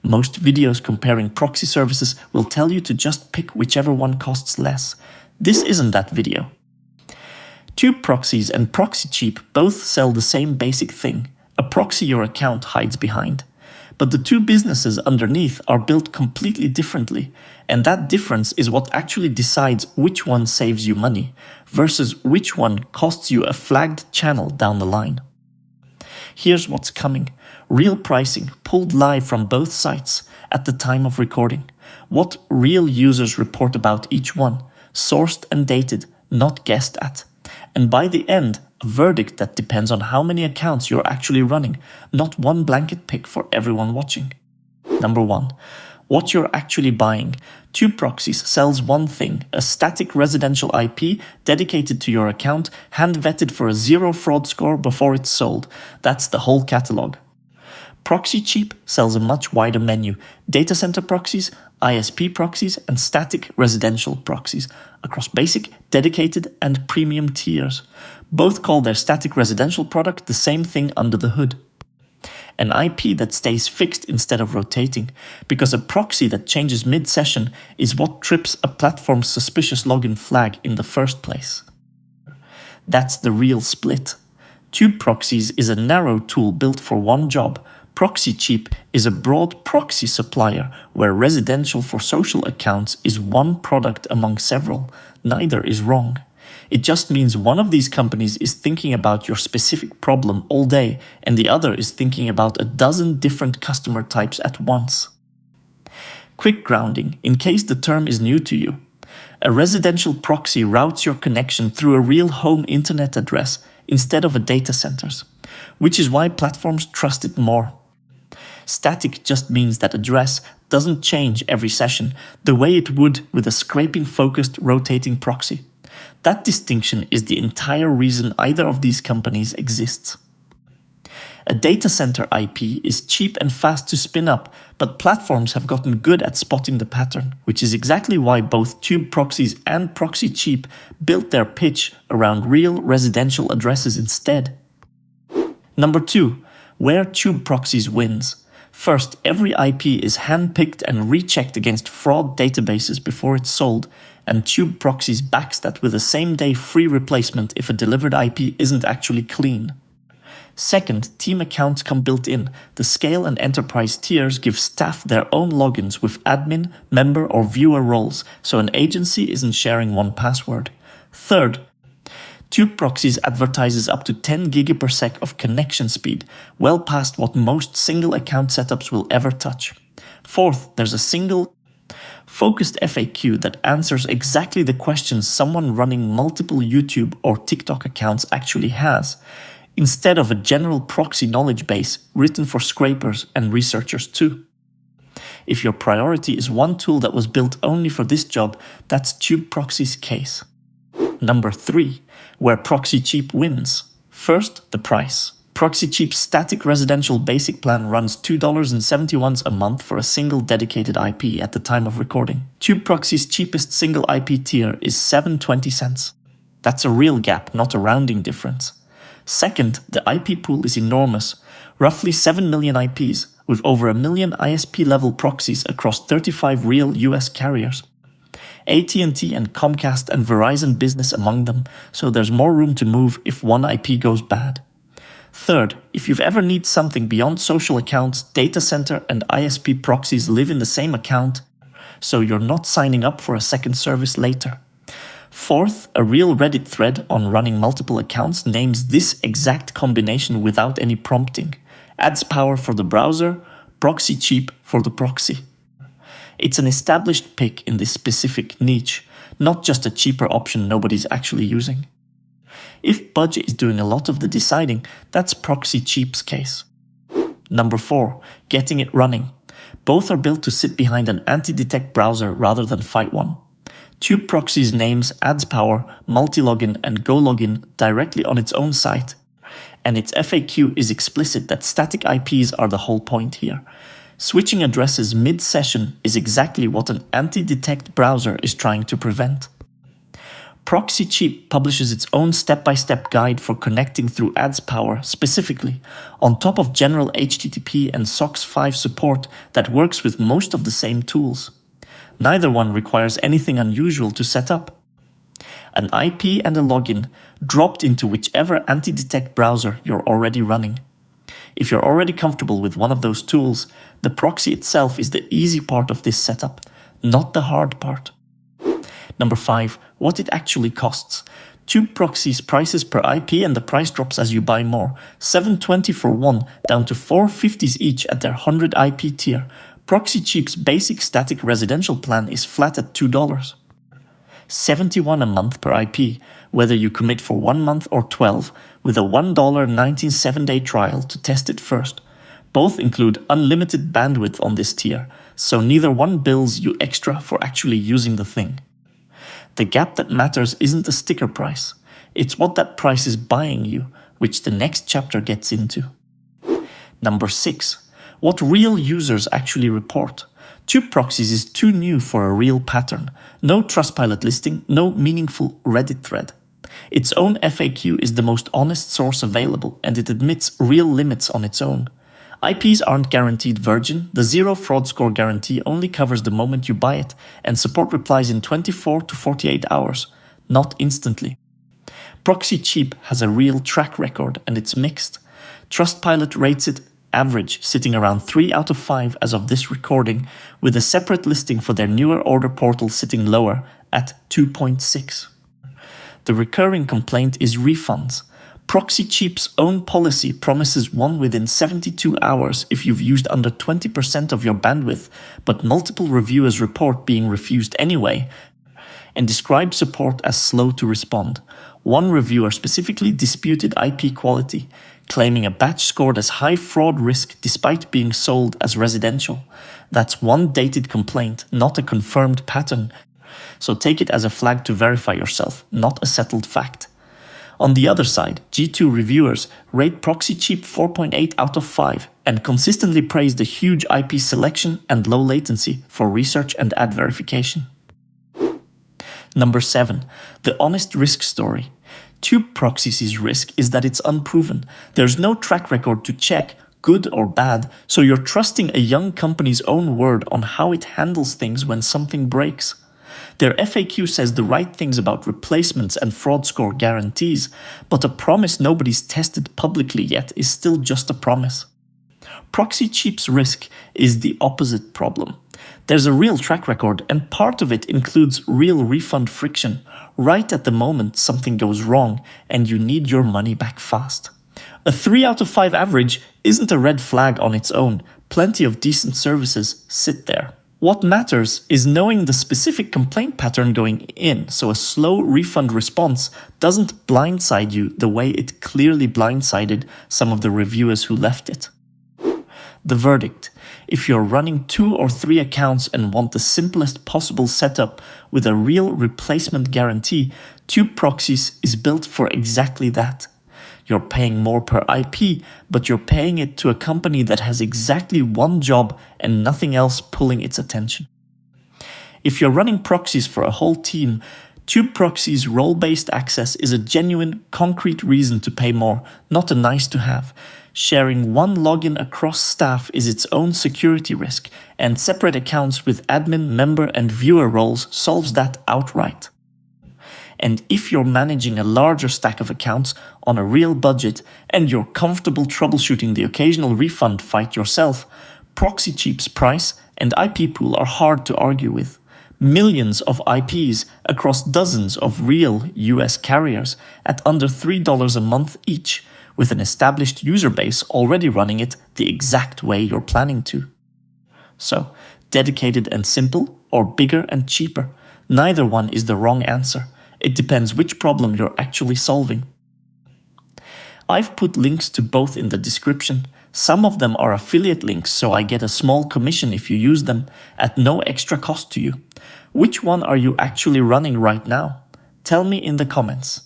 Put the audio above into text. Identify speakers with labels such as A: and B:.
A: Most videos comparing proxy services will tell you to just pick whichever one costs less. This isn't that video. TubeProxies and ProxyCheap both sell the same basic thing, a proxy your account hides behind. But the two businesses underneath are built completely differently, and that difference is what actually decides which one saves you money, versus which one costs you a flagged channel down the line. Here's what's coming. Real pricing, pulled live from both sites at the time of recording. What real users report about each one, sourced and dated, not guessed at. And by the end, a verdict that depends on how many accounts you're actually running, not one blanket pick for everyone watching. Number 1. What you're actually buying. TubeProxies sells one thing, a static residential IP dedicated to your account, hand-vetted for a 0 fraud score before it's sold. That's the whole catalog. ProxyCheap sells a much wider menu, data center proxies, ISP proxies, and static residential proxies across basic, dedicated, and premium tiers. Both call their static residential product the same thing under the hood. An IP that stays fixed instead of rotating, because a proxy that changes mid-session is what trips a platform's suspicious login flag in the first place. That's the real split. TubeProxies is a narrow tool built for one job. ProxyCheap is a broad proxy supplier where residential for social accounts is one product among several. Neither is wrong. It just means one of these companies is thinking about your specific problem all day and the other is thinking about a dozen different customer types at once. Quick grounding, in case the term is new to you. A residential proxy routes your connection through a real home internet address instead of a data center's, which is why platforms trust it more. Static just means that address doesn't change every session the way it would with a scraping-focused rotating proxy. That distinction is the entire reason either of these companies exists. A data center IP is cheap and fast to spin up, but platforms have gotten good at spotting the pattern, which is exactly why both TubeProxies and ProxyCheap built their pitch around real residential addresses instead. Number 2. Where TubeProxies wins. First, every IP is handpicked and rechecked against fraud databases before it's sold, and TubeProxies backs that with a same-day free replacement if a delivered IP isn't actually clean. Second, team accounts come built in. The scale and enterprise tiers give staff their own logins with admin, member, or viewer roles, so an agency isn't sharing one password. Third, TubeProxies advertises up to 10 GB/s of connection speed, well past what most single account setups will ever touch. Fourth, there's a single focused FAQ that answers exactly the questions someone running multiple YouTube or TikTok accounts actually has, instead of a general proxy knowledge base written for scrapers and researchers too. If your priority is one tool that was built only for this job, that's TubeProxies' case. Number 3. Where ProxyCheap wins. First, the price. ProxyCheap's static residential basic plan runs $2.71 a month for a single dedicated IP at the time of recording. TubeProxies' cheapest single IP tier is $7.20. That's a real gap, not a rounding difference. Second, the IP pool is enormous, roughly 7 million IPs, with over 1 million ISP-level proxies across 35 real US carriers. AT&T and Comcast and Verizon Business among them, so there's more room to move if one IP goes bad. Third, if you've ever need something beyond social accounts, data center and ISP proxies live in the same account, so you're not signing up for a second service later. Fourth, a real Reddit thread on running multiple accounts names this exact combination without any prompting. AdsPower for the browser, ProxyCheap for the proxy. It's an established pick in this specific niche, not just a cheaper option nobody's actually using. If budget is doing a lot of the deciding, that's ProxyCheap's case. Number 4. Getting it running. Both are built to sit behind an anti-detect browser rather than fight one. TubeProxies names AdsPower, multi-login, and GoLogin directly on its own site, and its FAQ is explicit that static IPs are the whole point here. Switching addresses mid-session is exactly what an anti-detect browser is trying to prevent. ProxyCheap publishes its own step-by-step guide for connecting through AdsPower specifically, on top of general HTTP and SOX 5 support that works with most of the same tools. Neither one requires anything unusual to set up. An IP and a login dropped into whichever anti-detect browser you're already running. If you're already comfortable with one of those tools, the proxy itself is the easy part of this setup, not the hard part. Number 5. What it actually costs. TubeProxies prices per IP and the price drops as you buy more. $7.20 for one, down to $4.50 each at their 100 IP tier. ProxyCheap's basic static residential plan is flat at $2. $71 a month per IP, whether you commit for 1 month or 12, with a $1.19 7-day trial to test it first. Both include unlimited bandwidth on this tier, so neither one bills you extra for actually using the thing. The gap that matters isn't the sticker price, it's what that price is buying you, which the next chapter gets into. Number 6. What real users actually report. TubeProxies is too new for a real pattern. No Trustpilot listing, no meaningful Reddit thread. Its own FAQ is the most honest source available, and it admits real limits on its own. IPs aren't guaranteed virgin, the zero fraud score guarantee only covers the moment you buy it, and support replies in 24 to 48 hours, not instantly. ProxyCheap has a real track record and it's mixed. Trustpilot rates it average, sitting around 3 out of 5 as of this recording, with a separate listing for their newer order portal sitting lower at 2.6. The recurring complaint is refunds. ProxyCheap's own policy promises one within 72 hours if you've used under 20% of your bandwidth, but multiple reviewers report being refused anyway, and describe support as slow to respond. One reviewer specifically disputed IP quality, claiming a batch scored as high fraud risk despite being sold as residential. That's one dated complaint, not a confirmed pattern, so take it as a flag to verify yourself, not a settled fact. On the other side, G2 reviewers rate ProxyCheap 4.8 out of 5 and consistently praise the huge IP selection and low latency for research and ad verification. Number 7. The honest risk story. TubeProxies' risk is that it's unproven. There's no track record to check, good or bad, so you're trusting a young company's own word on how it handles things when something breaks. Their FAQ says the right things about replacements and fraud score guarantees, but a promise nobody's tested publicly yet is still just a promise. ProxyCheap's risk is the opposite problem. There's a real track record, and part of it includes real refund friction, right at the moment something goes wrong and you need your money back fast. A 3 out of 5 average isn't a red flag on its own. Plenty of decent services sit there. What matters is knowing the specific complaint pattern going in, so a slow refund response doesn't blindside you the way it clearly blindsided some of the reviewers who left it. The verdict: if you're running 2 or 3 accounts and want the simplest possible setup with a real replacement guarantee, TubeProxies is built for exactly that. You're paying more per IP, but you're paying it to a company that has exactly one job and nothing else pulling its attention. If you're running proxies for a whole team, TubeProxies' role-based access is a genuine, concrete reason to pay more, not a nice-to-have. Sharing one login across staff is its own security risk, and separate accounts with admin, member, and viewer roles solves that outright. And if you're managing a larger stack of accounts on a real budget and you're comfortable troubleshooting the occasional refund fight yourself, ProxyCheap's price and IP pool are hard to argue with. Millions of IPs across dozens of real US carriers at under $3 a month each, with an established user base already running it the exact way you're planning to. So, dedicated and simple, or bigger and cheaper, neither one is the wrong answer. It depends which problem you're actually solving. I've put links to both in the description. Some of them are affiliate links, so I get a small commission if you use them, at no extra cost to you. Which one are you actually running right now? Tell me in the comments.